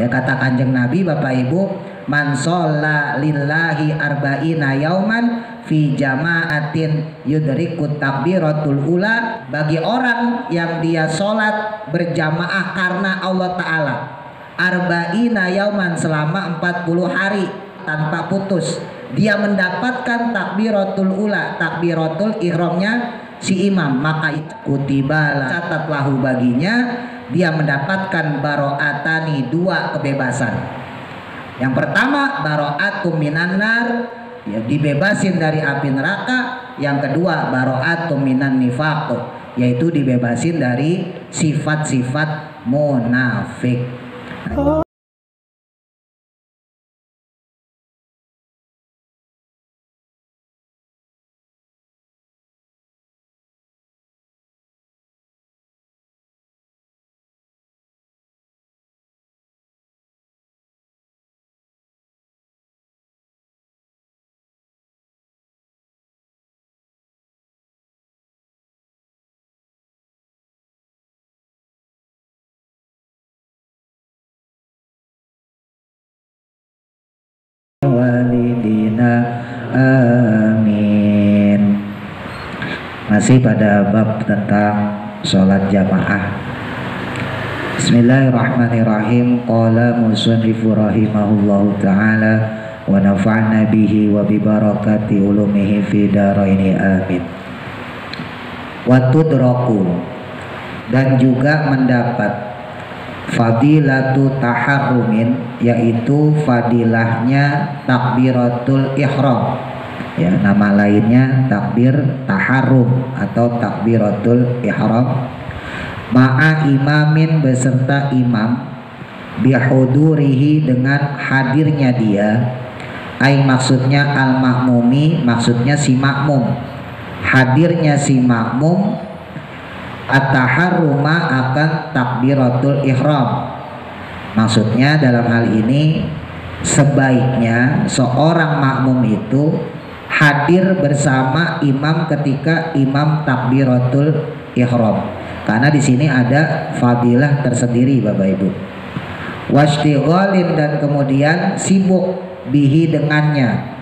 Ya, kata Kanjeng Nabi, Bapak Ibu, man sholla lillahi arba'ina yauman fi jama'atin yudrikut takbiratul ula, bagi orang yang dia sholat berjamaah karena Allah Ta'ala arba'ina yauman, selama 40 hari tanpa putus, dia mendapatkan takbiratul ula, takbiratul ihramnya si imam, maka kutibalah, catat lahu baginya, dia mendapatkan baro'atani, 2 kebebasan. Yang pertama baro'atum minan nar, ya, dibebasin dari api neraka. Yang kedua baro'atum minan nifaq, yaitu dibebasin dari sifat-sifat munafik. Walidina amin. Masih pada bab tentang sholat jamaah. Bismillahirrahmanirrahim. Qala musannifu rahimahullahu ta'ala wa nafa'na bihi wa bi barakati ulumihi fi daraini amin. Wa tudraku, dan juga mendapat fadilatu taharrumin, yaitu fadilahnya takbiratul ihram, ya, nama lainnya takbir taharrum atau takbiratul ihram, ma'a imamin, beserta imam, bihudurihi, dengan hadirnya dia, ai maksudnya al makmumi, maksudnya si makmum, hadirnya si makmum, at-taharruma, akan takbiratul ihram. Maksudnya dalam hal ini sebaiknya seorang makmum itu hadir bersama imam ketika imam takbiratul ihram, karena di sini ada fadilah tersendiri Bapak Ibu. Washtighalin, dan kemudian sibuk bihi, dengannya,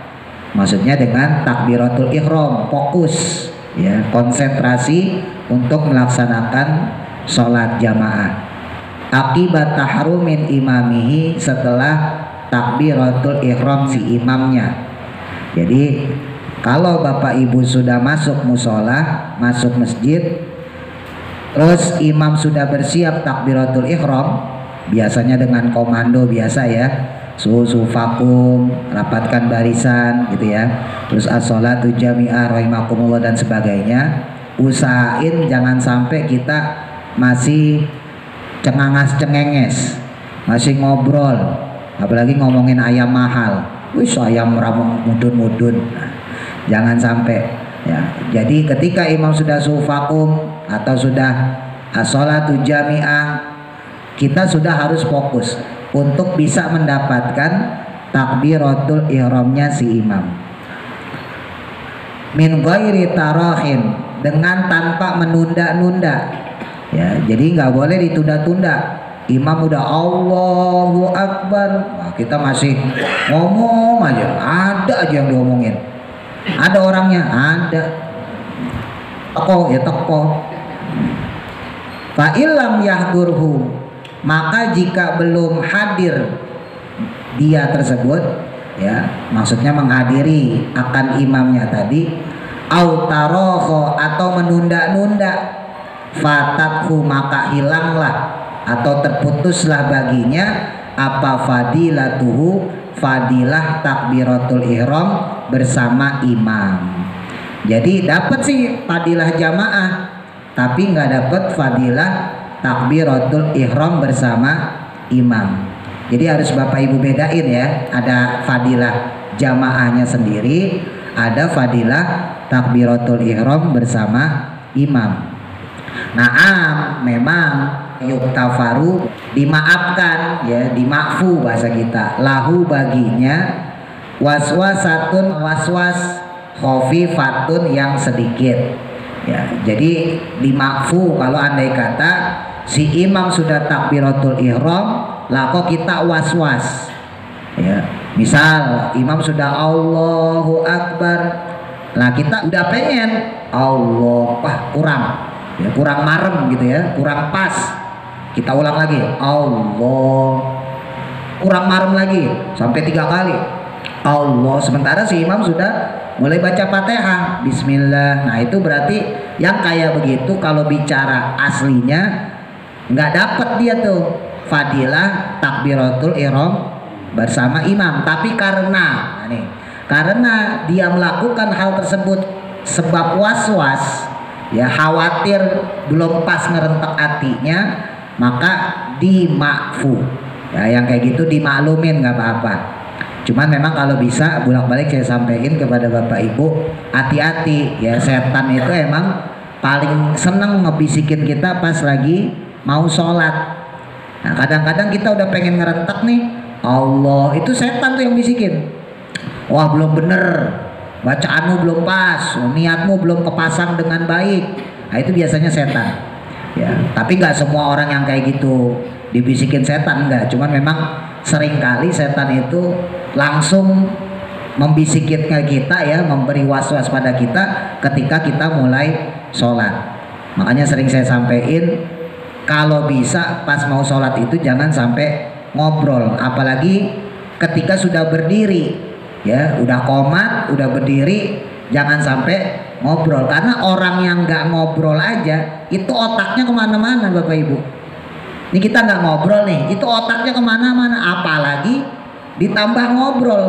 maksudnya dengan takbiratul ihram, fokus, ya, konsentrasi untuk melaksanakan sholat jamaah. Akibat tahrumin imamihi, setelah takbiratul ihram si imamnya. Jadi kalau Bapak Ibu sudah masuk musola, masuk masjid, terus imam sudah bersiap takbiratul ihram, biasanya dengan komando biasa, ya, sufakum, rapatkan barisan, gitu ya, terus as-sholatu jami'ah rahimakumullah dan sebagainya. Usahain jangan sampai kita masih cengangas-cengenges, masih ngobrol, apalagi ngomongin ayam mahal, wis ayam ramung mudun-mudun, nah, jangan sampai, ya. Jadi ketika imam sudah sufakum atau sudah as-sholatu jami'ah, kita sudah harus fokus untuk bisa mendapatkan takbiratul ihramnya si imam. Min ghairi tarahin, dengan tanpa menunda-nunda, ya, jadi nggak boleh ditunda-tunda. Imam udah Allahu Akbar, nah, kita masih ngomong aja, ada aja yang diomongin, ada orangnya, ada teko, ya teko. Fa illam yahdurhu, maka jika belum hadir dia tersebut, ya, maksudnya menghadiri akan imamnya tadi, au taroho, atau menunda-nunda, fatathu, maka hilanglah atau terputuslah baginya apa fadilatuhu, fadilah takbiratul ihram bersama imam. Jadi dapat sih fadilah jamaah, tapi nggak dapat fadilah takbiratul ihram bersama imam. Jadi harus Bapak Ibu bedain, ya, ada fadilah jamaahnya sendiri, ada fadilah takbiratul ihram bersama imam. Naam, memang yuktafaru, dimaafkan, ya, dimakfu bahasa kita, lahu baginya, waswasatun, waswas khofifatun, yang sedikit, ya. Jadi dimakfu kalau andai kata si imam sudah takbiratul ihram, lah kok kita was-was ya. Misal imam sudah Allahu Akbar, nah kita udah pengen Allah, kurang ya, kurang marem gitu ya, kurang pas, kita ulang lagi Allah, kurang marem lagi sampai 3 kali Allah, sementara si imam sudah mulai baca Fatihah Bismillah. Nah itu berarti yang kayak begitu kalau bicara aslinya nggak dapat dia tuh fadilah takbiratul ihram bersama imam, tapi karena dia melakukan hal tersebut sebab was-was ya, khawatir belum pas ngerentek hatinya, maka dimakfu ya, yang kayak gitu dimaklumin nggak apa-apa. Cuman memang kalau bisa bolak-balik saya sampaikan kepada Bapak Ibu, hati-hati ya, setan itu emang paling seneng ngebisikin kita pas lagi mau sholat. Nah kadang-kadang kita udah pengen ngerentek nih Allah, itu setan tuh yang bisikin, wah belum bener, bacaanmu belum pas, niatmu belum kepasang dengan baik. Nah itu biasanya setan ya, tapi nggak semua orang yang kayak gitu dibisikin setan, enggak. Cuman memang seringkali setan itu langsung membisikin ke kita ya, memberi was-was pada kita ketika kita mulai sholat. Makanya sering saya sampaikan, kalau bisa pas mau sholat itu jangan sampai ngobrol, apalagi ketika sudah berdiri ya, udah qomat, udah berdiri, jangan sampai ngobrol, karena orang yang nggak ngobrol aja itu otaknya kemana-mana Bapak Ibu. Ini kita nggak ngobrol nih, itu otaknya kemana-mana, apalagi ditambah ngobrol.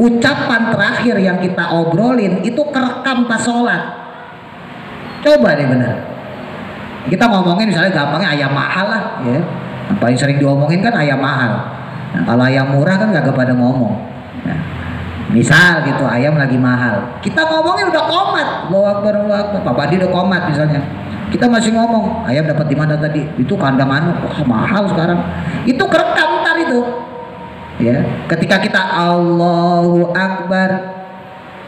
Ucapan terakhir yang kita obrolin itu kerekam pas sholat. Coba deh benar, kita ngomongin misalnya gampangnya ayam mahal lah ya, yang paling sering diomongin kan ayam mahal. Nah kalau ayam murah kan gak kepada ngomong. Nah, misal gitu ayam lagi mahal, kita ngomongin udah komat, Allahu Akbar, Pak Badi udah komat misalnya, kita masih ngomong ayam dapat di mana tadi, itu kandang anu, wah mahal sekarang, itu kerekam ntar itu ya, ketika kita Allahu Akbar,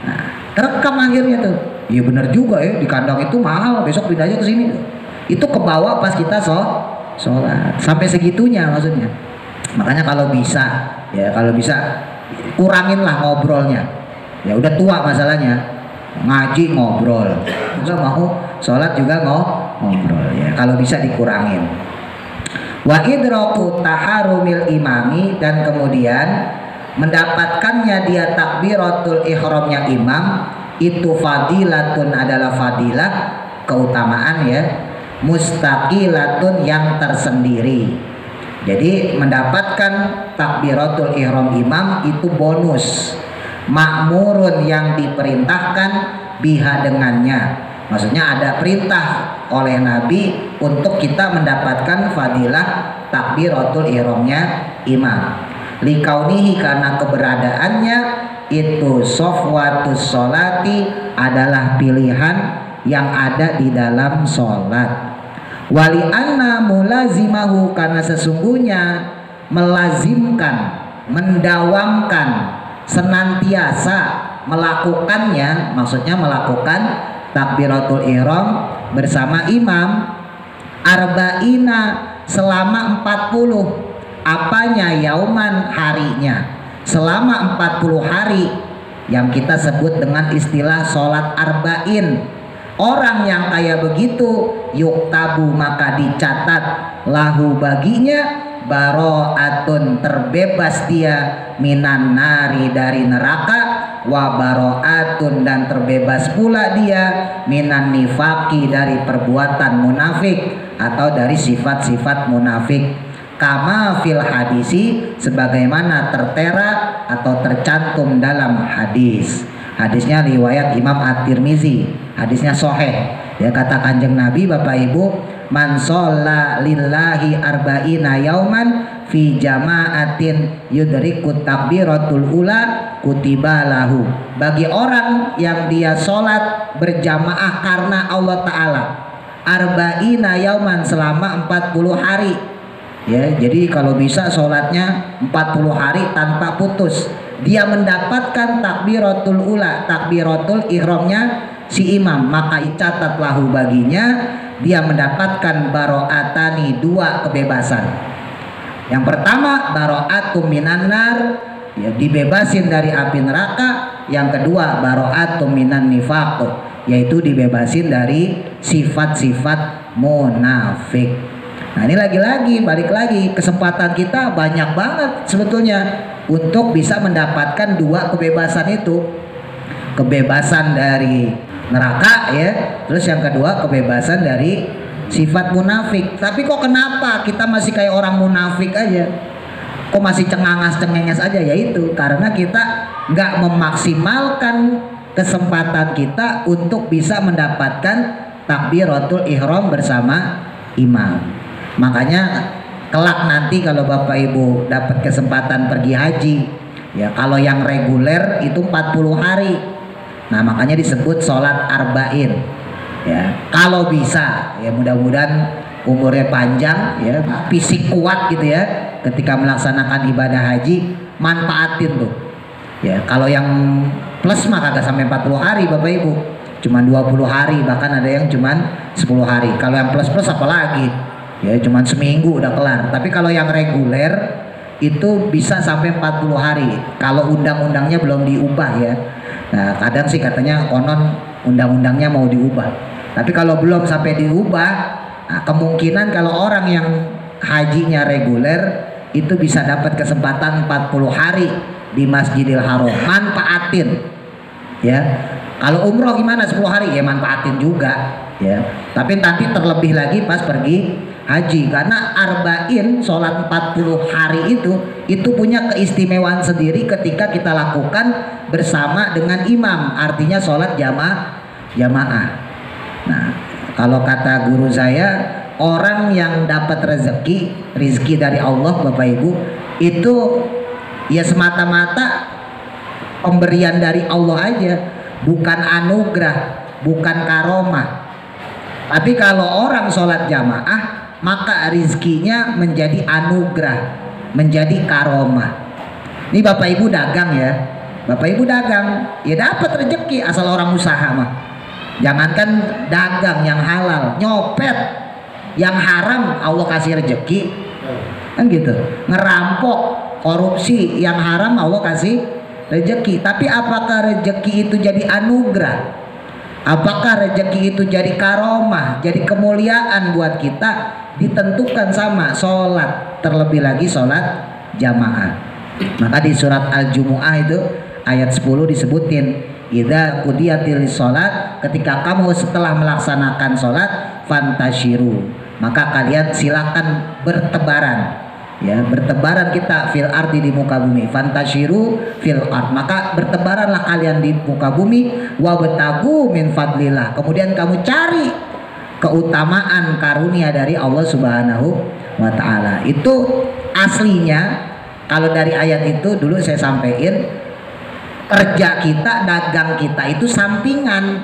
nah kerekam akhirnya tuh, iya benar juga ya, di kandang itu mahal, besok pindah aja ke sini. Itu kebawa pas kita sholat, sampai segitunya maksudnya. Makanya kalau bisa ya, kalau bisa kuranginlah ngobrolnya ya, udah tua masalahnya, ngaji ngobrol, nggak mau sholat juga ngobrol ya, kalau bisa dikurangin. Wa idraku taharumil imami, dan kemudian mendapatkannya dia takbiratul ihramnya imam itu fadilatun, adalah fadilah, keutamaan ya, mustaqilatun, yang tersendiri. Jadi mendapatkan takbiratul ihram imam itu bonus, makmurun, yang diperintahkan biha, dengannya. Maksudnya ada perintah oleh Nabi untuk kita mendapatkan fadilah takbiratul ihramnya imam. Likaunihi, karena keberadaannya itu sofwatus sholati, adalah pilihan yang ada di dalam sholat. Wali anna mulazimahu, karena sesungguhnya melazimkan, mendawamkan, senantiasa melakukannya, maksudnya melakukan takbiratul ihram bersama imam, arba'ina, selama 40, apanya, yauman, harinya, selama 40 hari, yang kita sebut dengan istilah sholat arba'in. Orang yang kayak begitu yuktabu, maka dicatat, lahu, baginya, baro'atun, terbebas dia, minan nari, dari neraka, wa baro'atun, dan terbebas pula dia, minan nifaki, dari perbuatan munafik atau dari sifat-sifat munafik. Kama fil hadisi, sebagaimana tertera atau tercantum dalam hadis. Hadisnya riwayat Imam At-Tirmizi, hadisnya sahih ya, kata Kanjeng Nabi Bapak Ibu, man sholla lillahi arba'ina yauman fi jama'atin yudrikut takbiratul ula kutiba lahu. Bagi orang yang dia sholat berjamaah karena Allah Ta'ala, arba'ina yauman, selama 40 hari ya, jadi kalau bisa sholatnya 40 hari tanpa putus, dia mendapatkan takbiratul ula, takbiratul ihramnya si imam, maka catat lahu, baginya, dia mendapatkan baro'atani, 2 kebebasan Yang pertama baro'atum minan nar, ya, dibebasin dari api neraka. Yang kedua baro'atum minan nifaq, yaitu dibebasin dari sifat-sifat munafik. Nah ini lagi-lagi balik lagi, kesempatan kita banyak banget sebetulnya untuk bisa mendapatkan dua kebebasan itu. Kebebasan dari neraka ya, terus yang kedua kebebasan dari sifat munafik. Tapi kok kenapa kita masih kayak orang munafik aja? Kok masih cengangas-cengenges aja? Yaitu karena kita nggak memaksimalkan kesempatan kita untuk bisa mendapatkan takbiratul ihram bersama imam. Makanya kelak nanti kalau Bapak Ibu dapat kesempatan pergi haji, ya kalau yang reguler itu 40 hari. Nah makanya disebut sholat arba'in. Ya kalau bisa, ya mudah-mudahan umurnya panjang, ya fisik kuat gitu ya. Ketika melaksanakan ibadah haji, manfaatin tuh. Ya kalau yang plus mah kagak sampai 40 hari Bapak Ibu, cuman 20 hari, bahkan ada yang cuman 10 hari. Kalau yang plus-plus apalagi? Ya cuman seminggu udah kelar. Tapi kalau yang reguler itu bisa sampai 40 hari kalau undang-undangnya belum diubah ya. Nah kadang sih katanya konon undang-undangnya mau diubah, tapi kalau belum sampai diubah, nah, kemungkinan kalau orang yang hajinya reguler itu bisa dapat kesempatan 40 hari di Masjidil Haram. Manfaatin ya. Kalau umroh gimana 10 hari ya manfaatin juga ya. Tapi nanti terlebih lagi pas pergi haji, karena arba'in sholat 40 hari itu punya keistimewaan sendiri ketika kita lakukan bersama dengan imam, artinya sholat jamaah. Nah kalau kata guru saya, orang yang dapat rezeki dari Allah Bapak Ibu itu ya semata-mata pemberian dari Allah aja, bukan anugerah, bukan karomah. Tapi kalau orang sholat jamaah maka rizkinya menjadi anugerah, menjadi karomah. Ini Bapak Ibu dagang ya, Bapak Ibu dagang ya dapat rezeki asal orang usaha mah. Jangankan dagang yang halal, nyopet yang haram Allah kasih rezeki kan gitu. Ngerampok, korupsi yang haram Allah kasih rezeki. Tapi apakah rezeki itu jadi anugerah? Apakah rezeki itu jadi karomah, jadi kemuliaan buat kita? Ditentukan sama sholat, terlebih lagi sholat jamaah. Maka di surat Al-Jumu'ah itu ayat 10 disebutin, idza qudiyatil sholat, ketika kamu setelah melaksanakan sholat, fantashiru, maka kalian silakan bertebaran. Ya, bertebaran kita fil ardi, di muka bumi. Fantashiru fil ard, maka bertebaranlah kalian di muka bumi. Wabtagu min fadlillah, kemudian kamu cari keutamaan karunia dari Allah Subhanahu wa ta'ala. Itu aslinya kalau dari ayat itu dulu saya sampaikan, kerja kita, dagang kita itu sampingan,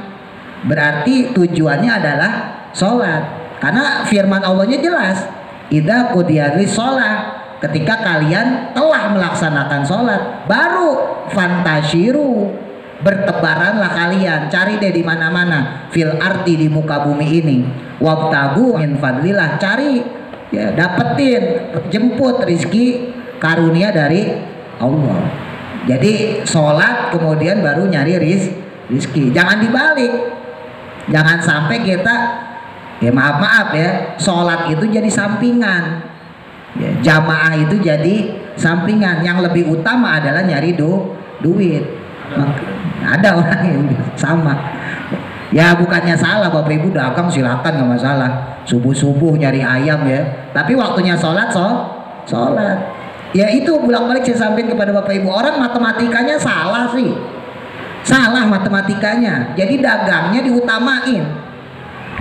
berarti tujuannya adalah sholat. Karena firman Allahnya jelas, idza qudiyatis sholat, ketika kalian telah melaksanakan sholat, baru fantashiru, bertebaranlah kalian, cari deh di mana-mana, fil ardi, di muka bumi ini, wabtagu min fadlillah, cari ya, dapetin, jemput rizki karunia dari Allah. Jadi sholat kemudian baru nyari rizki, jangan dibalik. Jangan sampai kita ya maaf ya, sholat itu jadi sampingan ya, jamaah itu jadi sampingan. Yang lebih utama adalah nyari duit. Ada orang yang sama ya, bukannya salah Bapak Ibu dagang silakan, nggak masalah, subuh nyari ayam ya, tapi waktunya sholat ya. Itu bolak-balik saya sampaikan kepada Bapak Ibu, orang matematikanya salah sih, salah matematikanya. Jadi dagangnya diutamain,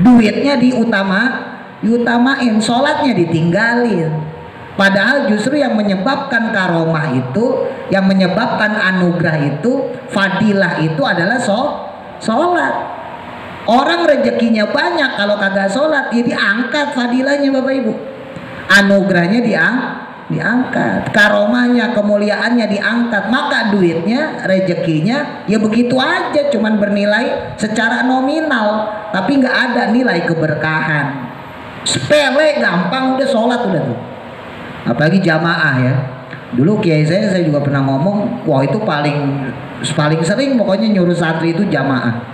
duitnya diutamain, sholatnya ditinggalin. Padahal justru yang menyebabkan karomah itu, yang menyebabkan anugerah itu, fadilah itu adalah sholat. Orang rezekinya banyak, kalau kagak sholat ya diangkat fadilahnya Bapak Ibu, anugerahnya diangkat, karomahnya, kemuliaannya diangkat. Maka duitnya, rezekinya ya begitu aja, cuman bernilai secara nominal, tapi nggak ada nilai keberkahan. Sepele, gampang, udah sholat udah tuh. apalagi jamaah ya. Dulu kiai saya juga pernah ngomong, wah itu paling sering pokoknya nyuruh santri itu jamaah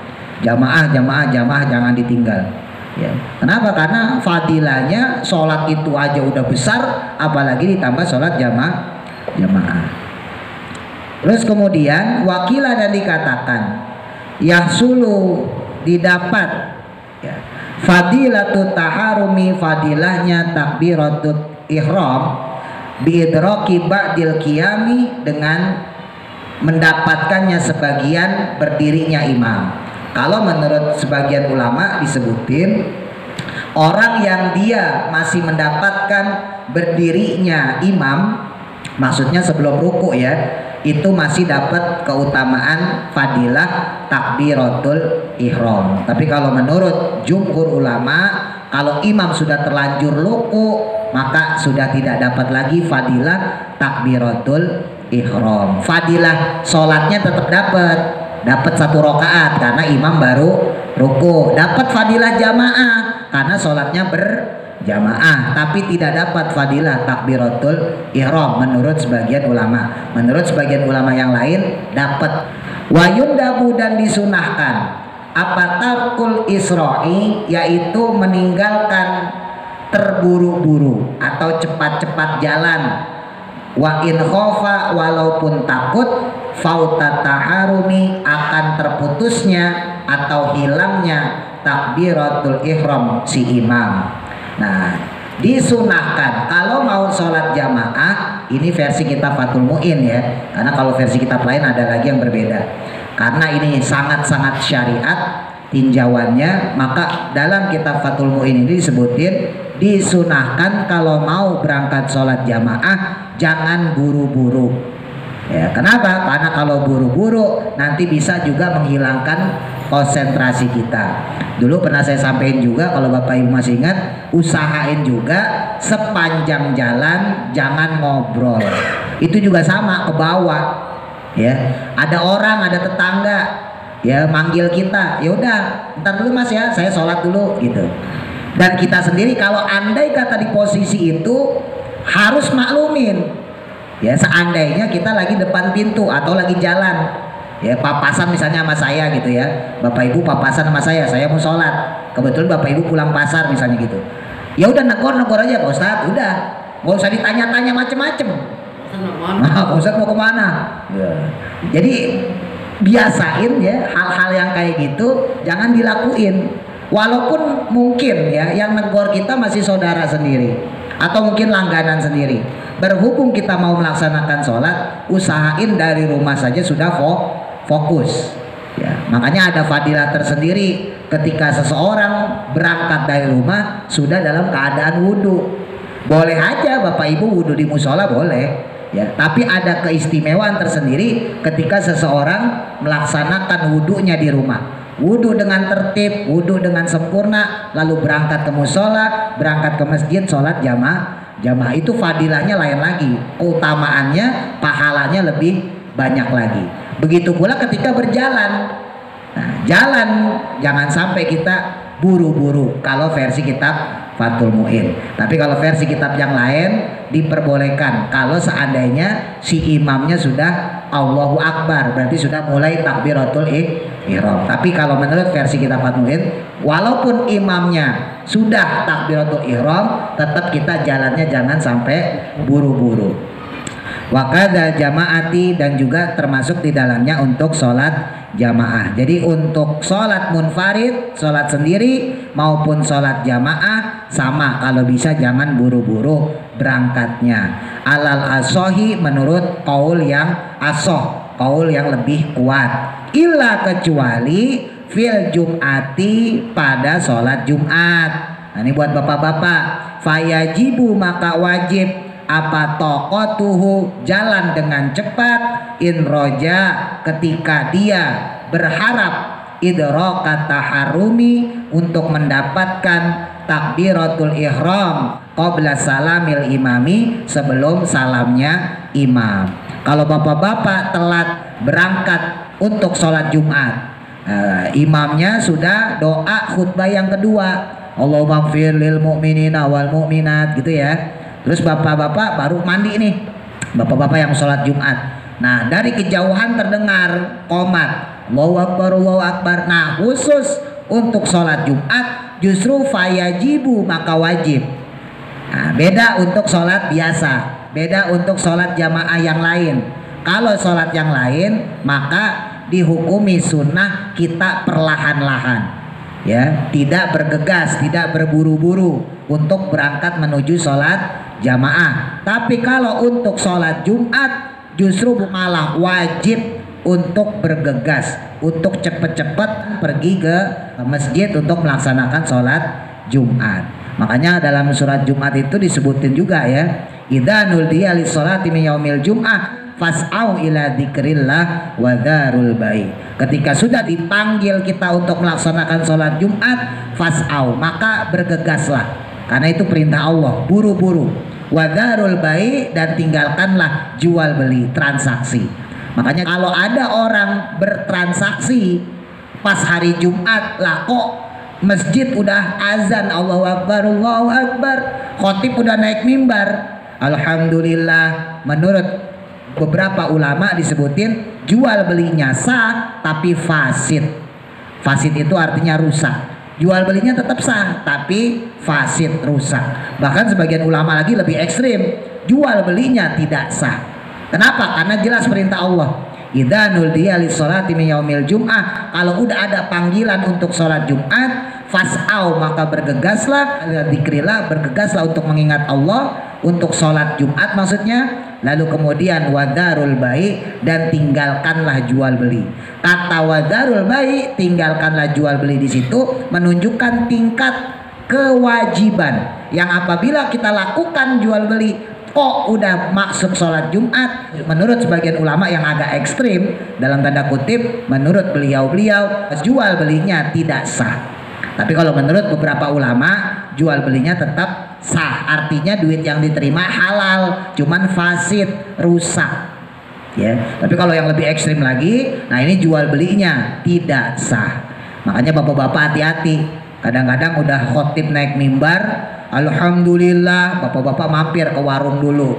jangan ditinggal. Ya. Kenapa? Karena fadilahnya sholat itu aja udah besar, apalagi ditambah sholat jamaah. Terus kemudian wakilah dan dikatakan yahsulu didapat ya, fadilatut taharumi fadilahnya takbiratut ihram biidroki ba'dil qiyami dengan mendapatkannya sebagian berdirinya imam. Kalau menurut sebagian ulama disebutin orang yang dia masih mendapatkan berdirinya imam, maksudnya sebelum ruku ya, itu masih dapat keutamaan fadilah takbiratul ihram. Tapi kalau menurut jumhur ulama, kalau imam sudah terlanjur ruku maka sudah tidak dapat lagi fadilah takbiratul ihram. Fadilah sholatnya tetap dapat 1 rakaat karena imam baru ruku. Dapat fadilah jamaah karena sholatnya berjamaah, tapi tidak dapat fadilah takbiratul ihram menurut sebagian ulama. Menurut sebagian ulama yang lain dapat. Wa yundabu dan disunahkan apa tarkul isro'i, yaitu meninggalkan terburu-buru atau cepat-cepat jalan. Wa in khofa, walaupun takut fauta taharumi, akan terputusnya atau hilangnya takbiratul ihram si imam. Nah, disunahkan kalau mau sholat jamaah, ini versi kitab Fathul Mu'in ya, karena kalau versi kitab lain ada lagi yang berbeda. Karena ini sangat-sangat syariat tinjauannya, maka dalam kitab Fathul Mu'in ini disebutin disunahkan kalau mau berangkat sholat jamaah jangan buru-buru ya. Kenapa? Karena kalau buru-buru nanti bisa juga menghilangkan konsentrasi kita. Dulu pernah saya sampaikan juga, kalau Bapak Ibu masih ingat, usahain juga sepanjang jalan jangan ngobrol. Itu juga sama ke bawah ya. Ada orang, ada tetangga ya manggil kita, ya udah ntar dulu mas ya, saya sholat dulu gitu. Dan kita sendiri kalau andai kata di posisi itu harus maklumin ya, seandainya kita lagi depan pintu atau lagi jalan ya, papasan misalnya sama saya gitu ya, Bapak Ibu papasan sama saya mau sholat, kebetulan Bapak Ibu pulang pasar misalnya gitu, ya udah negor aja Pak Ustadz, udah nggak usah ditanya-tanya macem-macem. Pak Ustadz mau kemana ya. Jadi biasain ya hal-hal yang kayak gitu jangan dilakuin. Walaupun mungkin ya yang negor kita masih saudara sendiri atau mungkin langganan sendiri. Berhubung kita mau melaksanakan sholat, usahain dari rumah saja sudah fokus ya. Makanya ada fadilah tersendiri ketika seseorang berangkat dari rumah sudah dalam keadaan wudhu. Boleh aja Bapak Ibu wudhu di musola boleh ya, tapi ada keistimewaan tersendiri ketika seseorang melaksanakan wudhunya di rumah. Wudhu dengan tertib, wudhu dengan sempurna, lalu berangkat ke musola, berangkat ke masjid, sholat jamaah, itu fadilahnya lain lagi, keutamaannya, pahalanya lebih banyak lagi. Begitu pula ketika berjalan. Nah, jalan jangan sampai kita buru-buru kalau versi kitab Fathul Mu'in. Tapi kalau versi kitab yang lain diperbolehkan kalau seandainya si imamnya sudah Allahu Akbar, berarti sudah mulai takbiratul ihram. Tapi kalau menurut versi kitab Fathul Mu'in, walaupun imamnya sudah takbiratul ihram, tetap kita jalannya jangan sampai buru-buru. Wakada jamaati, dan juga termasuk di dalamnya untuk sholat jamaah. Jadi untuk sholat munfarid, sholat sendiri maupun sholat jamaah sama, kalau bisa jangan buru-buru berangkatnya. Alal asohi, menurut kaul yang asoh, kaul yang lebih kuat. Illa, kecuali fil jum'ati, pada sholat Jumat. Nah, ini buat bapak-bapak. Fayajibu, maka wajib apa tokotuhu, jalan dengan cepat, in roja, ketika dia berharap idrokat taharumi, untuk mendapatkan takbiratul ihram qabla salamil imami, sebelum salamnya imam. Kalau bapak-bapak telat berangkat untuk sholat Jumat, imamnya sudah doa khutbah yang kedua, Allahumma gfir lil mu'minina wal mu'minat gitu ya. Terus bapak-bapak baru mandi nih, bapak-bapak yang sholat Jumat. Nah dari kejauhan terdengar qomat, Allahu Akbar, Allahu Akbar. Nah khusus untuk sholat Jumat justru fayajibu, maka wajib. Nah, beda untuk sholat biasa, beda untuk sholat jamaah yang lain. Kalau sholat yang lain maka dihukumi sunnah kita perlahan-lahan, ya, tidak bergegas, tidak berburu-buru untuk berangkat menuju sholat jamaah. Tapi kalau untuk sholat Jumat justru malah wajib untuk bergegas, untuk cepat-cepat pergi ke masjid untuk melaksanakan sholat Jumat. Makanya dalam surat Jumat itu disebutin juga ya, idza nudiya lis-sholati min yaumil jum'ah fas'au ila dzikrillah wa dzarul bai. Ketika sudah dipanggil kita untuk melaksanakan sholat Jumat, fas'au, maka bergegaslah, karena itu perintah Allah, buru-buru. Wa dzarul bai, dan tinggalkanlah jual beli, transaksi. Makanya kalau ada orang bertransaksi pas hari Jumat, lah kok masjid udah azan Allahu Akbar, Allahu Akbar, khotib udah naik mimbar, alhamdulillah, menurut beberapa ulama disebutin jual belinya sah tapi fasid. Fasid itu artinya rusak. Jual belinya tetap sah tapi fasid, rusak. Bahkan sebagian ulama lagi lebih ekstrim, jual belinya tidak sah. Kenapa? Karena jelas perintah Allah, idza nudiya lis-sholati min yaumil jum'ah, kalau udah ada panggilan untuk sholat Jumat, fas'au, maka bergegaslah, dzikrillah, bergegaslah untuk mengingat Allah, untuk sholat Jumat maksudnya. Lalu kemudian wadarul bai, dan tinggalkanlah jual beli. Kata wadarul bai, tinggalkanlah jual beli, di situ menunjukkan tingkat kewajiban yang apabila kita lakukan jual beli kok udah masuk sholat Jumat. Menurut sebagian ulama yang agak ekstrim, dalam tanda kutip, menurut beliau-beliau jual belinya tidak sah. Tapi kalau menurut beberapa ulama jual belinya tetap sah, artinya duit yang diterima halal, cuman fasid, rusak, ya. Tapi kalau yang lebih ekstrim lagi, nah ini jual belinya tidak sah. Makanya bapak-bapak hati-hati, kadang-kadang udah khotib naik mimbar, alhamdulillah, bapak-bapak mampir ke warung dulu.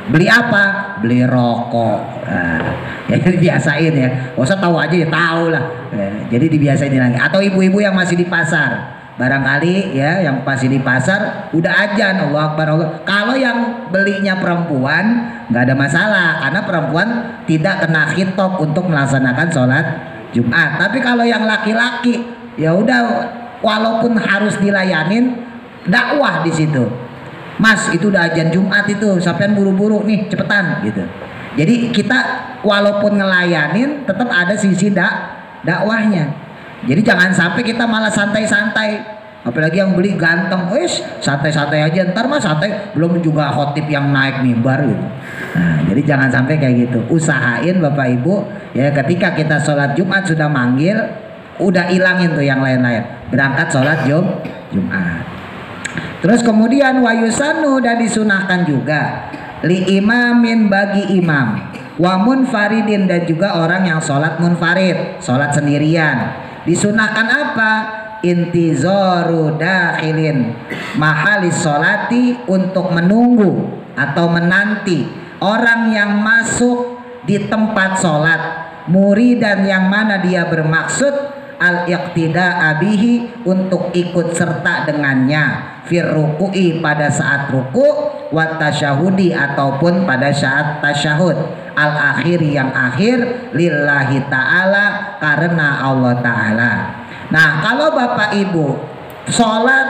Beli apa? Beli rokok. Nah, ya dibiasain ya. Gak usah tahu aja ya, tahu lah. Ya, jadi dibiasain lagi. Atau ibu-ibu yang masih di pasar, barangkali ya, yang masih di pasar udah azan Allah Akbar, Allah. Kalau yang belinya perempuan nggak ada masalah, karena perempuan tidak kena khitab untuk melaksanakan sholat Jumat. Tapi kalau yang laki-laki ya udah, walaupun harus dilayanin, dakwah di situ. Mas, itu udah azan Jumat itu, sampean buru-buru nih, cepetan gitu. Jadi kita walaupun ngelayanin tetap ada sisi dakwahnya. Jadi jangan sampai kita malah santai-santai. Apalagi yang beli ganteng, wis santai-santai aja, ntar mah santai, belum juga khotib yang naik mimbar gitu. Nah, jadi jangan sampai kayak gitu. Usahain Bapak Ibu ya, ketika kita sholat Jumat sudah manggil, udah ilangin tuh yang lain-lain, berangkat sholat Jumat. Terus kemudian wayusanu, dan disunahkan juga li imamin, bagi imam, wa munfaridin, dan juga orang yang sholat munfarid, sholat sendirian. Disunahkan apa? Intizoru dakhilin mahalis sholati, untuk menunggu atau menanti orang yang masuk di tempat sholat, muridan, yang mana dia bermaksud al-iqtida'a bihi, untuk ikut serta dengannya, fir ruku'i, pada saat ruku, wa tasyahudi, ataupun pada saat tasyahud, al-akhir, yang akhir, lillahi ta'ala, karena Allah ta'ala. Nah kalau Bapak Ibu sholat,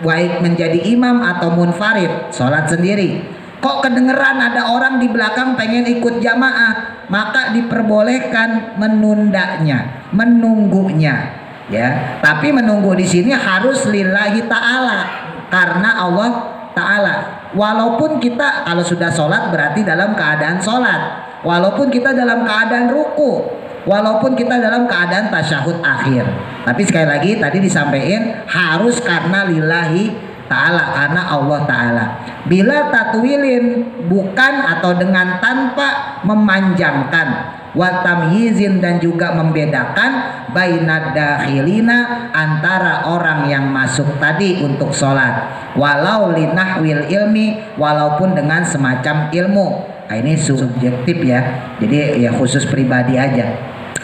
baik menjadi imam atau munfarid, sholat sendiri, kok kedengeran ada orang di belakang pengen ikut jamaah, maka diperbolehkan menundanya, menunggunya, ya. Tapi menunggu di sini harus lillahi ta'ala, karena Allah ta'ala. Walaupun kita kalau sudah sholat berarti dalam keadaan sholat, walaupun kita dalam keadaan ruku, walaupun kita dalam keadaan tasyahud akhir. Tapi sekali lagi tadi disampaikan harus karena lillahi ta'ala, karena Allah ta'ala. Bila tatwilin, bukan atau dengan tanpa memanjangkan, wa tamyizin dan juga membedakan bainad dakhilina antara orang yang masuk tadi untuk sholat walau linahwil ilmi walaupun dengan semacam ilmu. Nah, ini subjektif ya, jadi ya khusus pribadi aja.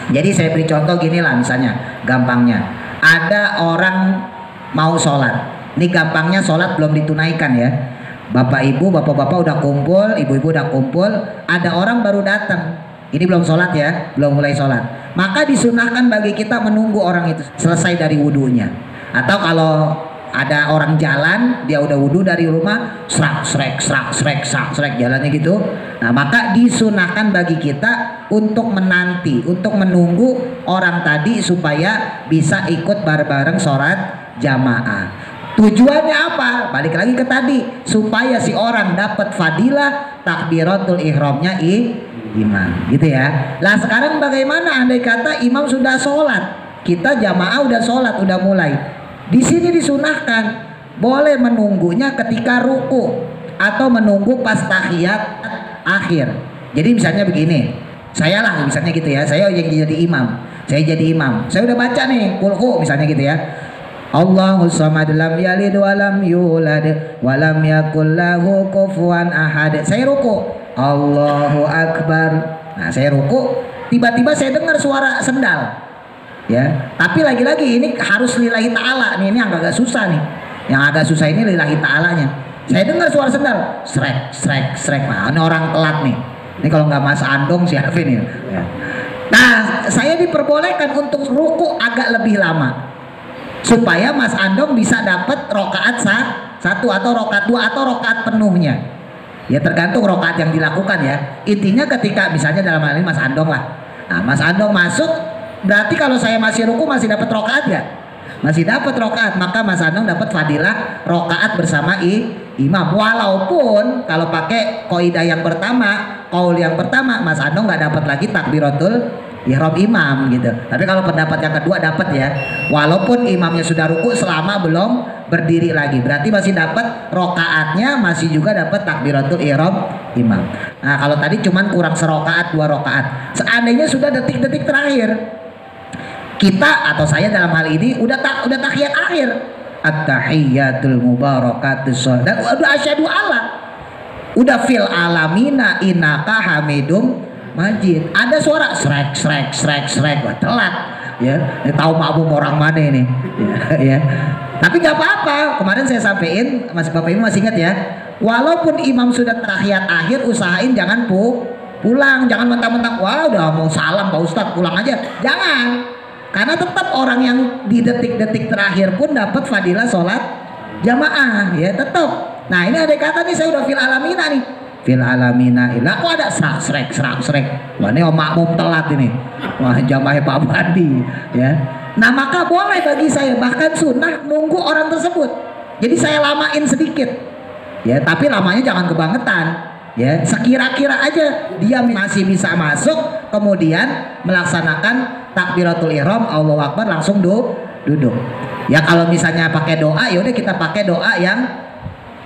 Jadi saya beri contoh gini lah, misalnya gampangnya ada orang mau sholat, ini gampangnya sholat belum ditunaikan ya, bapak ibu bapak-bapak udah kumpul, ibu-ibu udah kumpul, ada orang baru datang, ini belum sholat ya, belum mulai sholat, maka disunahkan bagi kita menunggu orang itu selesai dari wudhunya. Atau kalau ada orang jalan, dia udah wudhu dari rumah, serak jalannya gitu. Nah, maka disunahkan bagi kita untuk menanti, untuk menunggu orang tadi supaya bisa ikut bareng-bareng sholat jamaah. Tujuannya apa? Balik lagi ke tadi, supaya si orang dapat fadilah takbiratul ihramnya imam, gitu ya. Nah, sekarang bagaimana andai kata imam sudah sholat, kita jamaah udah sholat, udah mulai. Di sini disunahkan boleh menunggunya ketika ruku atau menunggu pas tahiyat akhir. Jadi misalnya begini, saya lah misalnya gitu ya, saya yang jadi imam, saya udah baca nih kulhu misalnya gitu ya. Allahus samad lam yalid wa lam yulad wa lam yakul lahu kufuwan ahad. Saya ruku, Allahu akbar. Nah, saya ruku, tiba-tiba saya dengar suara sendal. Ya, tapi lagi-lagi ini harus lillahi ta'ala nih, ini yang agak susah nih. Yang agak susah ini lillahi ta'alanya. Saya dengar suara sendal, srek. Nah, ini orang telat nih. Ini kalau nggak Mas Andong siapa nih? Ya. Nah, saya diperbolehkan untuk ruku agak lebih lama supaya Mas Andong bisa dapat rokaat satu atau rokaat dua atau rokaat penuhnya. Ya tergantung rokaat yang dilakukan ya. Intinya ketika misalnya dalam hal ini Mas Andong lah. Nah, Mas Andong masuk, berarti kalau saya masih ruku masih dapat rokaat ya? Masih dapat rokaat, maka Mas Andong dapat fadilah rokaat bersama imam. Walaupun kalau pakai kaidah yang pertama, kaul yang pertama, Mas Andong nggak dapat lagi takbiratul ihram imam gitu. Tapi kalau pendapat yang kedua dapat ya. Walaupun imamnya sudah ruku selama belum berdiri lagi, berarti masih dapat rokaatnya, masih juga dapat takbiratul ihram imam. Nah, kalau tadi cuman kurang serokaat, 2 rokaat. Seandainya sudah detik-detik terakhir, kita atau saya dalam hal ini udah tahiyat akhir, at-tahiyatul mubarakatus shalah, dan udah asyhadu alla, udah fil alamina innaka hamidum majid, ada suara srek, wah telat ya, tahu makmum orang mana ini ya. Tapi nggak apa-apa, kemarin saya sampaikan, masih bapak ibu masih ingat ya, walaupun imam sudah tahiyat akhir, usahain jangan pulang, jangan mentang-mentang wah udah mau salam Pak Ustadz pulang aja, jangan. Karena tetap orang yang di detik-detik terakhir pun dapat fadilah sholat jamaah ya, tetap. Nah, ini ada kata nih, saya udah fil alamina nih, fil alamina ilah, kok ada srek. Wah, ini makmum telat ini, wah jamaah Pak Bandi ya. Nah, maka boleh bagi saya, bahkan sunnah nunggu orang tersebut. Jadi saya lamain sedikit ya, tapi lamanya jangan kebangetan ya, sekira-kira aja dia masih bisa masuk, kemudian melaksanakan takbiratul ihram, Allahu akbar, langsung duduk. Ya kalau misalnya pakai doa, ya udah kita pakai doa yang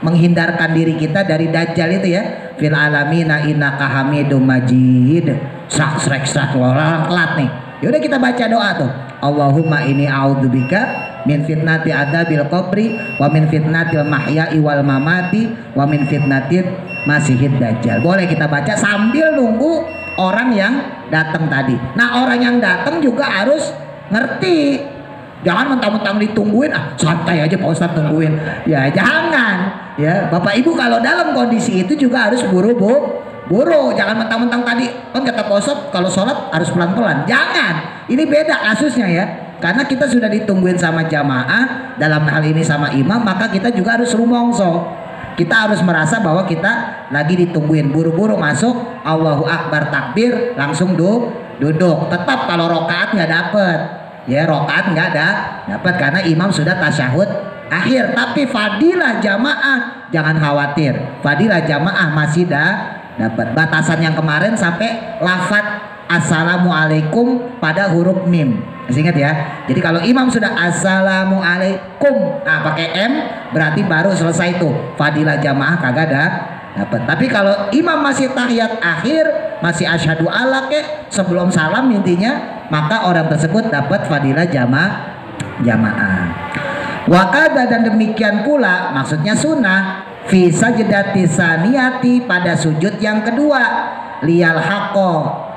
menghindarkan diri kita dari dajjal itu ya. Fil alamina innaka hamidum majid. Srek orang telat nih. Ya udah kita baca doa tuh. Allahumma inni a'udzubika min fitnati adzabil qabri wa min fitnatil mahya'i wal mamati wa min fitnatil masihid dajjal. Boleh kita baca sambil nunggu orang yang datang tadi. Nah, orang yang datang juga harus ngerti. Jangan mentang-mentang ditungguin, santai aja Pak Ustadz tungguin. Ya jangan. Ya, Bapak Ibu kalau dalam kondisi itu juga harus buru-buru. Jangan mentang-mentang tadi kan kata Pak Ustadz kalau sholat harus pelan-pelan. Jangan. Ini beda kasusnya ya. Karena kita sudah ditungguin sama jamaah, dalam hal ini sama imam, maka kita juga harus rumongso. Kita harus merasa bahwa kita lagi ditungguin, buru-buru masuk, Allahu Akbar takbir, langsung duduk. Tetap kalau rokaat nggak dapet, ya rokaat nggak dapet karena imam sudah tasyahud akhir. Tapi fadilah jamaah jangan khawatir, fadilah jamaah masih dapat. Batasan yang kemarin sampai lafadz assalamualaikum pada huruf mim. Masih ingat ya? Jadi kalau imam sudah assalamualaikum, nah pakai M berarti baru selesai tuh. Fadilah jamaah kagak dapat. Tapi kalau imam masih tahiyat akhir, masih asyhadu alla sebelum salam intinya, maka orang tersebut dapat fadilah jamaah. Wakada dan demikian pula maksudnya sunnah fi sajdati saniyati pada sujud yang kedua liyal haqqo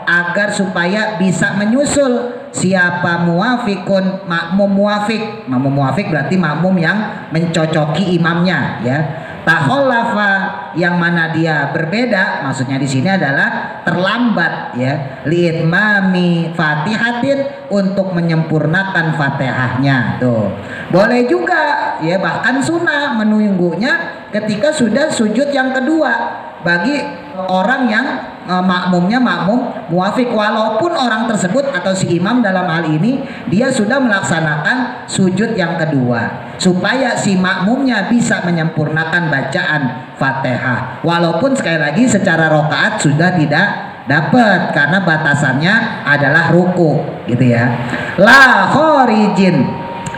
agar supaya bisa menyusul siapa muafikun makmum muafik. Makmum muafik berarti makmum yang mencocoki imamnya ya. Takhallafa yang mana dia berbeda, maksudnya di sini adalah terlambat ya, liitmami fatihatin untuk menyempurnakan fatihahnya tuh. Boleh juga ya, bahkan sunnah menunggunya ketika sudah sujud yang kedua bagi orang yang makmumnya makmum muafik, walaupun orang tersebut atau si imam dalam hal ini dia sudah melaksanakan sujud yang kedua, supaya si makmumnya bisa menyempurnakan bacaan Fatihah, walaupun sekali lagi secara rokaat sudah tidak dapat karena batasannya adalah ruku gitu ya. La khorijin,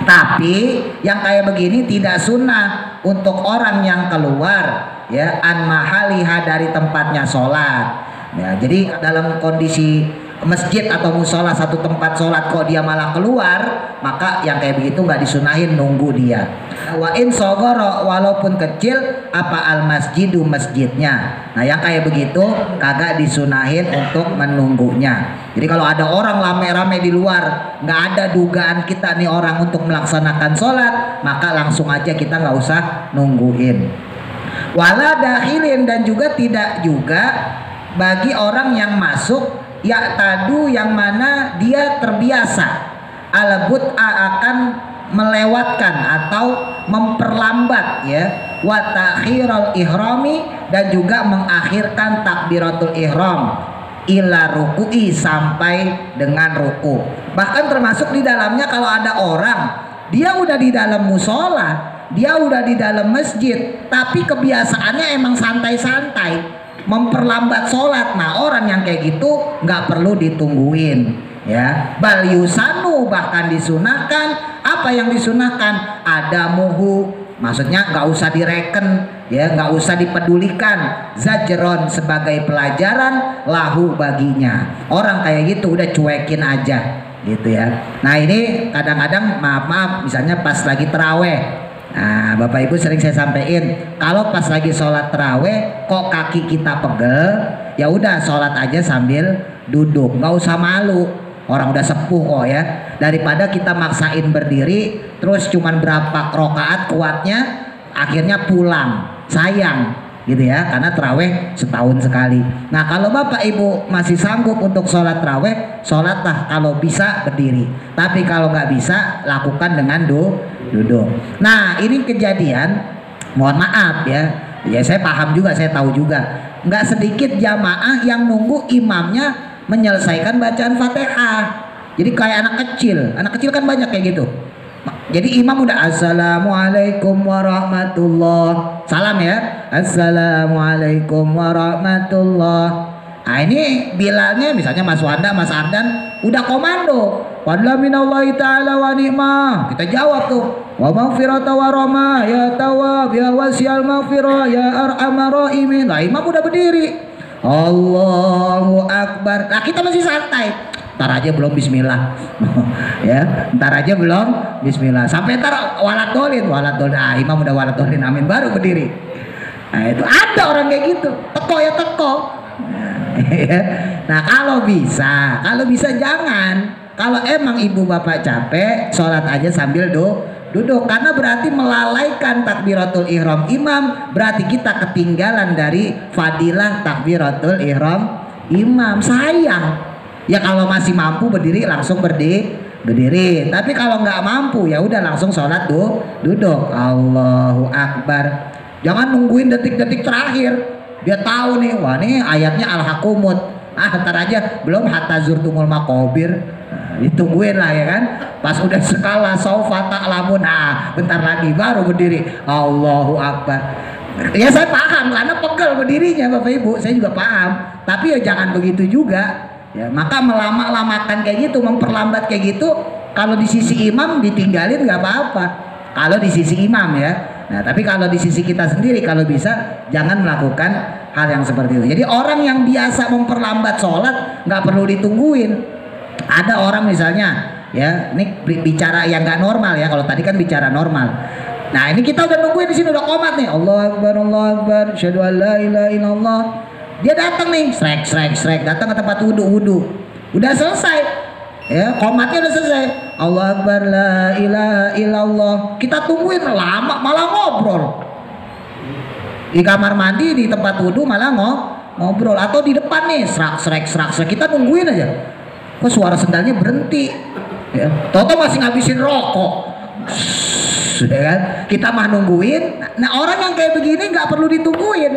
tapi yang kayak begini tidak sunnah untuk orang yang keluar ya an mahaliha dari tempatnya sholat ya. Jadi dalam kondisi masjid atau musola satu tempat sholat kok dia malah keluar, maka yang kayak begitu nggak disunahin, nunggu dia. Wa in sogoro, walaupun kecil apa al masjidu masjidnya, nah yang kayak begitu kagak disunahin untuk menunggunya. Jadi kalau ada orang rame-rame di luar, nggak ada dugaan kita nih orang untuk melaksanakan sholat, maka langsung aja kita nggak usah nungguin. Wala dakhilin, dan juga tidak juga bagi orang yang masuk ya tadu yang mana dia terbiasa al-but'a akan melewatkan atau memperlambat ya, wa ta'khirul ihrami, dan juga mengakhirkan takbiratul ihram ila ruku'i, sampai dengan ruku. Bahkan termasuk di dalamnya kalau ada orang dia udah di dalam musola, dia udah di dalam masjid, tapi kebiasaannya emang santai-santai, memperlambat sholat. Nah orang yang kayak gitu nggak perlu ditungguin ya. Bal yusanu, bahkan disunahkan. Apa yang disunahkan? Adamuhu, maksudnya nggak usah direken ya, nggak usah dipedulikan. Zajron, sebagai pelajaran lahu baginya. Orang kayak gitu udah cuekin aja gitu ya. Nah ini kadang-kadang maaf misalnya pas lagi terawih. Nah Bapak Ibu sering saya sampaikan, kalau pas lagi sholat terawih kok kaki kita pegel, ya udah sholat aja sambil duduk, nggak usah malu, orang udah sepuh kok ya. Daripada kita maksain berdiri terus cuman berapa rokaat kuatnya akhirnya pulang, sayang gitu ya, karena terawih setahun sekali. Nah kalau Bapak Ibu masih sanggup untuk sholat terawih, sholatlah kalau bisa berdiri, tapi kalau nggak bisa lakukan dengan duduk. Nah ini kejadian, mohon maaf ya saya paham juga, saya tahu juga, nggak sedikit jamaah yang nunggu imamnya menyelesaikan bacaan Fatihah. Jadi kayak anak kecil kan banyak kayak gitu. Jadi imam udah assalamualaikum warahmatullah, salam ya, assalamualaikum warahmatullah. Nah ini bilalnya misalnya Mas Wanda, Mas Ardan udah komando, wadla minallahi ta'ala wa ni'mah, kita jawab tuh, wa maghfirata wa rahmah ya tawab ya wasi'al maghfirah ya arhamar rahimin. Nah imam udah berdiri, Allahu Akbar. Nah kita masih santai, ntar aja belum bismillah ya, ntar aja belum bismillah, sampai ntar waladolin. Ah imam udah waladolin amin baru berdiri. Nah itu ada orang kayak gitu, teko. Nah kalau bisa jangan. Kalau emang ibu bapak capek, sholat aja sambil duduk, karena berarti melalaikan takbiratul ihram imam, berarti kita ketinggalan dari fadilah takbiratul ihram imam, sayang. Ya kalau masih mampu berdiri langsung berdiri. Tapi kalau nggak mampu ya udah langsung sholat duduk. Allahu Akbar. Jangan nungguin detik-detik terakhir. Dia tahu nih, wah nih ayatnya al-hakumut. Ntar aja belum hatta zurtumul maqabir. Nah, ditungguin lah ya kan. Pas udah skala saufa ta'lamun, bentar lagi baru berdiri. Allahu Akbar. Ya saya paham karena pegel berdirinya Bapak Ibu, saya juga paham. Tapi ya jangan begitu juga. Ya, maka melama-lamakan kayak gitu, memperlambat kayak gitu, kalau di sisi imam ditinggalin nggak apa-apa. Kalau di sisi imam ya, Nah, tapi kalau di sisi kita sendiri, kalau bisa jangan melakukan hal yang seperti itu. Jadi orang yang biasa memperlambat sholat nggak perlu ditungguin. Ada orang misalnya, ya, ini bicara yang nggak normal ya. Kalau tadi kan bicara normal. Nah, ini kita udah nungguin di sini, udah qomat nih. Allahu Akbar, asyhadu an la ilaha illallah. Dia datang nih, srek, datang ke tempat wudu. Udah selesai. Ya, qomatnya udah selesai. Allahu Akbar, la ilaha illallah. Kita tungguin lama, malah ngobrol. Di kamar mandi, di tempat wudu malah ngobrol, atau di depan nih, srek. Kita nungguin aja. Kok suara sendalnya berhenti? Ya, Toto masih ngabisin rokok. Ya kan? Kita mah nungguin. Nah, orang yang kayak begini nggak perlu ditungguin.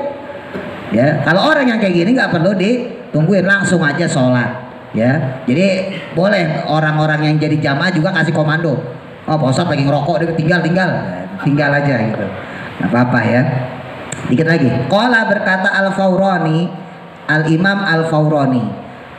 Ya, kalau orang yang kayak gini nggak perlu ditungguin, langsung aja sholat. Ya, jadi boleh orang-orang yang jadi jamaah juga kasih komando. Oh, Pak Ustadz lagi ngerokok, dia tinggal aja gitu. Nggak apa-apa ya. Dikit lagi. Qala berkata Al-Fawrani, Al-Imam Al-Fawrani,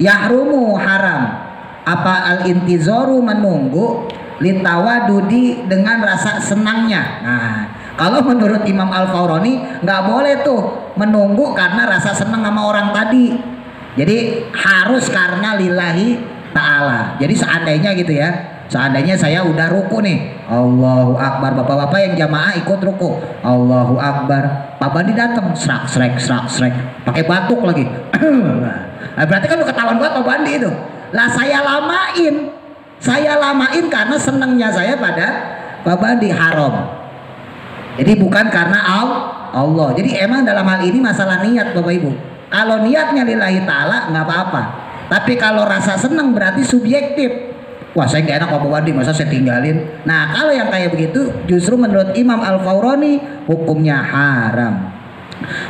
yahrumu haram apa al-intizoru menunggu litawadudi dengan rasa senangnya. Nah, kalau menurut Imam Al-Fawrani nggak boleh tuh menunggu karena rasa senang sama orang tadi. Jadi harus karena lillahi ta'ala. Jadi seandainya gitu ya, seandainya saya udah ruku nih, Allahu Akbar, bapak-bapak yang jamaah ikut ruku, Allahu Akbar, Pak Bandi datang, srak, pakai batuk lagi. Nah, berarti kan udah ketahuan banget Pak Bandi itu. Lah saya lamain karena senangnya saya pada Pak Bandi, haram. Jadi bukan karena Allah. Jadi emang dalam hal ini masalah niat Bapak Ibu. Kalau niatnya lillahi ta'ala nggak apa-apa. Tapi kalau rasa senang berarti subjektif. Wah, saya nggak enak sama Pak Bandi, masa saya tinggalin. Nah, kalau yang kayak begitu justru menurut Imam Al-Fawrani hukumnya haram.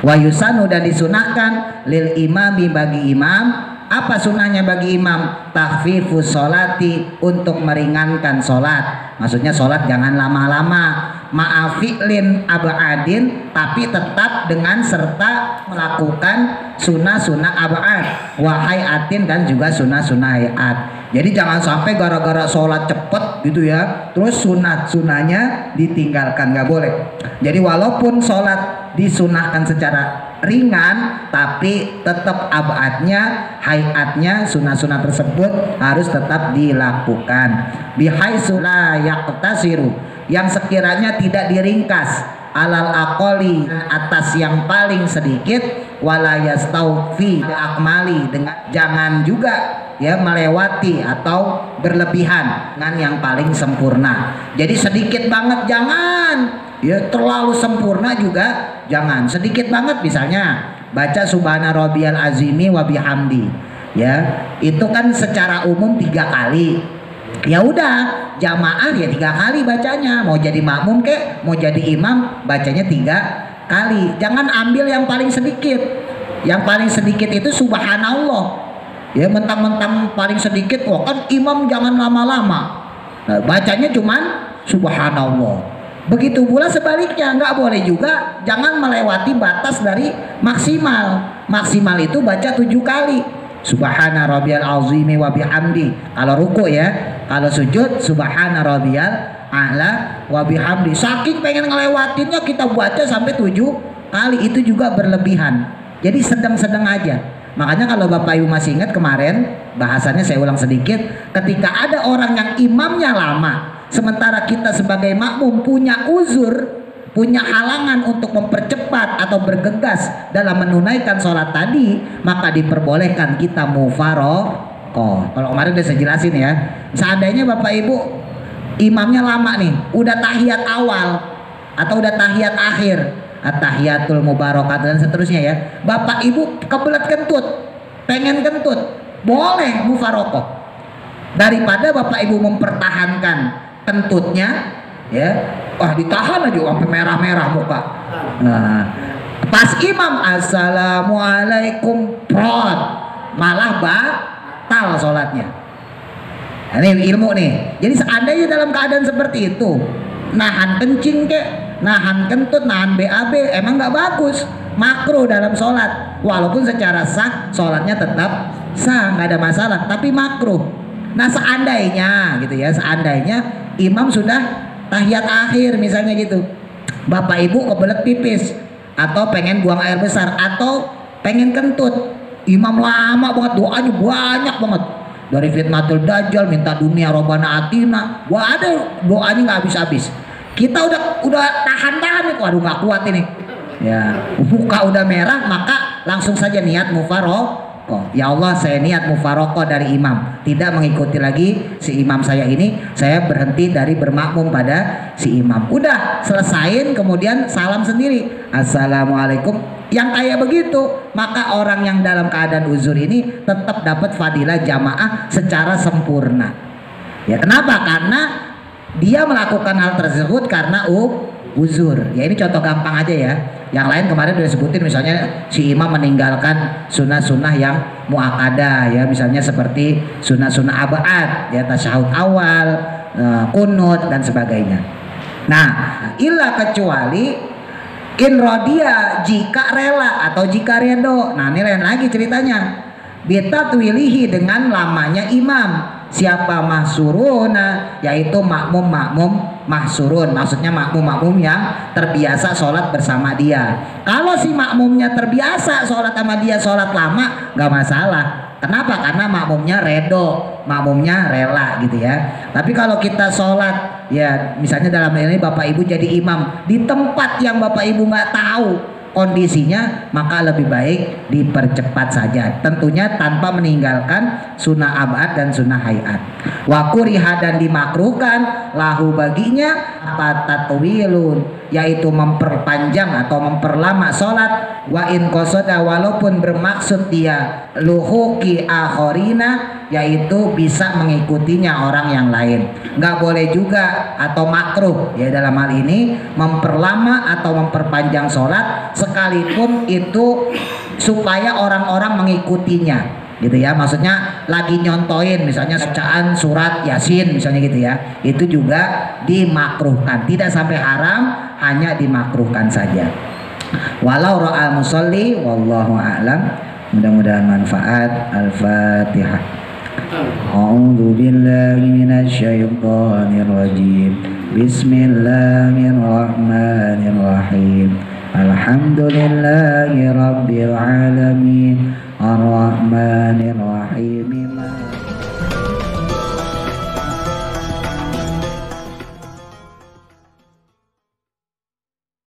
Wa yusanu, dan disunahkan lil imami bagi imam. Apa sunahnya bagi imam? Takhfifus sholati, untuk meringankan sholat. Maksudnya sholat jangan lama-lama. Ma'afi'lin ab'adin, tapi tetap dengan serta melakukan sunnah-sunnah ab'ad, wahayatin, dan juga sunnah-sunnah hayat. Jadi jangan sampai gara-gara sholat cepet gitu ya, terus sunnah-sunnahnya ditinggalkan, nggak boleh. Jadi walaupun sholat disunahkan secara ringan, tapi tetap abadnya, hayatnya, sunnah-sunnah tersebut harus tetap dilakukan. Bihaitsu la yaqtasiru, yang sekiranya tidak diringkas, alal aqoli, atas yang paling sedikit, wala yastaufi akmali, dengan jangan juga ya melewati atau berlebihan dengan yang paling sempurna. Jadi sedikit banget jangan, ya terlalu sempurna juga jangan. Sedikit banget, misalnya baca subhana rabbiyal azimi wa bihamdi, ya itu kan secara umum 3 kali. Ya udah, jamaah ya 3 kali bacanya. Mau jadi makmum kek, mau jadi imam, bacanya 3 kali. Jangan ambil yang paling sedikit. Yang paling sedikit itu subhanallah. Ya mentang-mentang paling sedikit, wah kan imam jangan lama-lama. Nah, bacanya cuman subhanallah. Begitu pula sebaliknya, nggak boleh juga, jangan melewati batas dari maksimal. Maksimal itu baca 7 kali. Subhana rabbiyal azimi wa bihamdi kalau ruku ya. Kalau sujud subhana rabbiyal a'la wa bihamdi. Saking pengen ngelewatinnya kita baca sampai 7 kali, itu juga berlebihan. Jadi sedang-sedang aja. Makanya kalau Bapak Ibu masih ingat kemarin bahasannya, saya ulang sedikit, ketika ada orang yang imamnya lama, sementara kita sebagai makmum punya uzur, punya halangan untuk mempercepat atau bergegas dalam menunaikan sholat tadi, maka diperbolehkan kita mufaroqah. Kalau kemarin udah saya jelasin ya, seandainya Bapak Ibu imamnya lama nih, udah tahiyat awal atau udah tahiyat akhir, at-tahiyatul mubarakat dan seterusnya ya, Bapak Ibu kebelet kentut, pengen kentut, boleh mufaroqah. Daripada Bapak Ibu mempertahankan kentutnya, ya, wah ditahan aja sampai merah-merah muka. Nah, pas imam assalamualaikum prod, malah batal sholatnya. Nah, ini ilmu nih. Jadi seandainya dalam keadaan seperti itu, nahan kencing kek, nahan kentut, nahan BAB, emang nggak bagus, makruh dalam sholat. Walaupun secara sah sholatnya tetap sah, nggak ada masalah, tapi makruh. Nah seandainya gitu ya, seandainya imam sudah tahiyat akhir misalnya gitu, Bapak ibu kebelet pipis atau pengen buang air besar atau pengen kentut, imam lama banget doanya banyak banget, dari fitnatul dajjal, minta dunia robana atina, wah ada doanya nggak habis-habis. Kita udah tahan-tahan nih, waduh nggak kuat ini ya, muka udah merah, maka langsung saja niat mufaroqah. Ya Allah, saya niat mufaroqah dari imam, tidak mengikuti lagi si imam saya ini, saya berhenti dari bermakmum pada si imam. Udah selesain, kemudian salam sendiri, assalamualaikum. Yang kayak begitu, maka orang yang dalam keadaan uzur ini tetap dapat fadilah jamaah secara sempurna. Ya kenapa? Karena dia melakukan hal tersebut karena uzur. Ya ini contoh gampang aja ya. Yang lain kemarin udah sebutin, misalnya si imam meninggalkan sunnah-sunnah yang muakkadah ya, misalnya seperti sunnah-sunnah abad ya, tasyahud awal, kunut dan sebagainya. Nah, illa kecuali in rodia, jika rela atau jika redo. Nah ini lain lagi ceritanya. Bitatwilihi, dengan lamanya imam. Siapa mahsuruna, yaitu makmum-makmum mahsurun, maksudnya makmum-makmum yang terbiasa sholat bersama dia. Kalau si makmumnya terbiasa sholat sama dia, sholat lama, nggak masalah. Kenapa? Karena makmumnya redo, makmumnya rela gitu ya. Tapi kalau kita sholat ya, misalnya dalam ini bapak ibu jadi imam di tempat yang bapak ibu nggak tahu kondisinya, maka lebih baik dipercepat saja, tentunya tanpa meninggalkan sunnah abad dan sunnah hayat. Wa kuriha, dan dimakruhkan lahu baginya apa tatwilun, yaitu memperpanjang atau memperlama sholat, wa in qasada, walaupun bermaksud dia luhuki akhorina, yaitu bisa mengikutinya orang yang lain. Nggak boleh juga atau makruh ya dalam hal ini memperlama atau memperpanjang sholat, sekalipun itu supaya orang-orang mengikutinya gitu ya, maksudnya lagi nyontoin misalnya bacaan surat Yasin misalnya gitu ya, itu juga dimakruhkan, tidak sampai haram, hanya dimakruhkan saja. Walau ra'al musolli, wallahu a'lam. Mudah-mudahan manfaat. Al-Fatihah. A'udzu billahi minasy syaithanir rajim. Bismillahirrahmanirrahim. Alhamdulillahi rabbil alamin. Ar-Rahmanir Rahim.